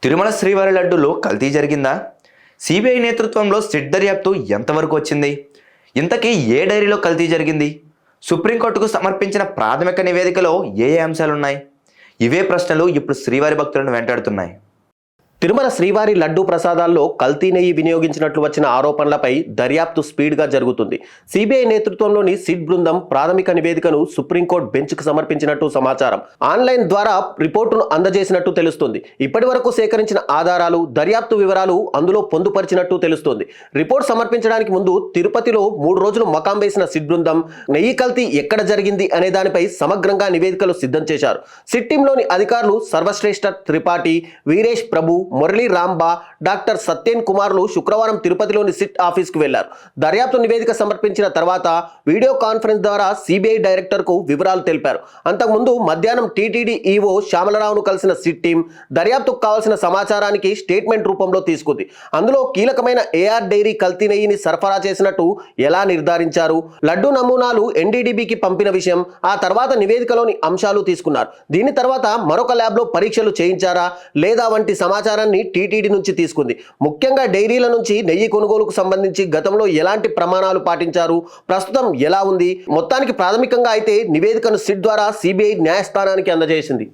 తిరుమల శ్రీవారి లడ్డూలో కల్తీ జరిగిందా? సిబిఐ నేతృత్వంలో సిట్ దర్యాప్తు ఎంతవరకు వచ్చింది? ఇంతకీ ఏ డైరీలో కల్తీ జరిగింది? సుప్రీంకోర్టుకు సమర్పించిన ప్రాథమిక నివేదికలో ఏ అంశాలున్నాయి? ఇవే ప్రశ్నలు ఇప్పుడు శ్రీవారి భక్తులను వెంటాడుతున్నాయి. తిరుమల శ్రీవారి లడ్డూ ప్రసాదాల్లో కల్తీ నెయ్యి వినియోగించినట్లు వచ్చిన ఆరోపణలపై దర్యాప్తు స్పీడ్గా జరుగుతుంది. సిబిఐ నేతృత్వంలోని సిట్ బృందం ప్రాథమిక నివేదికను సుప్రీంకోర్టు బెంచ్కు సమర్పించినట్టు సమాచారం. ఆన్లైన్ ద్వారా రిపోర్టును అందజేసినట్టు తెలుస్తుంది. ఇప్పటి వరకు సేకరించిన ఆధారాలు, దర్యాప్తు వివరాలు అందులో పొందుపరిచినట్టు తెలుస్తుంది. రిపోర్ట్ సమర్పించడానికి ముందు తిరుపతిలో 3 రోజులు మకాం వేసిన సిట్ బృందం నెయ్యి కల్తీ ఎక్కడ జరిగింది అనే దానిపై సమగ్రంగా నివేదికలు సిద్ధం చేశారు. సిట్ టీంలోని అధికారులు సర్వశ్రేష్ఠ త్రిపాఠి, వీరేష్ ప్రభు, మురళీ రాంబా, డాక్టర్ సత్యన్ కుమార్లు శుక్రవారం తిరుపతిలోని సిట్ ఆఫీస్కు వెళ్లారు. దర్యాప్తు నివేదిక సమర్పించిన తర్వాత వీడియో కాన్ఫరెన్స్ ద్వారా సిబిఐ డైరెక్టర్కు వివరాలు తెలిపారు. అంతకుముందు మధ్యాహ్నం టీటీడీ ఈవో శ్యామలరావును కలిసిన సిట్ టీం దర్యాప్తుకు కావాల్సిన సమాచారానికి స్టేట్మెంట్ రూపంలో తీసుకుంది. అందులో కీలకమైన ఏఆర్ డైరీ కల్తీ నెయ్యిని సరఫరా చేసినట్టు ఎలా నిర్ధారించారు, లడ్డూ నమూనాలు ఎన్డీడీబీకి పంపిన విషయం, ఆ తర్వాత నివేదికలోని అంశాలు తీసుకున్నారు. దీని తర్వాత మరొక ల్యాబ్లో పరీక్షలు చేయించారా లేదా వంటి సమాచారాన్ని టీటీడీ నుంచి తీసుకుంది. ముఖ్యంగా డైరీల నుంచి నెయ్యి కొనుగోలుకు సంబంధించి గతంలో ఎలాంటి ప్రమాణాలు పాటించారు, ప్రస్తుతం ఎలా ఉంది, మొత్తానికి ప్రాథమికంగా అయితే నివేదికను సిట్ ద్వారా సిబిఐ న్యాయస్థానానికి అందజేసింది.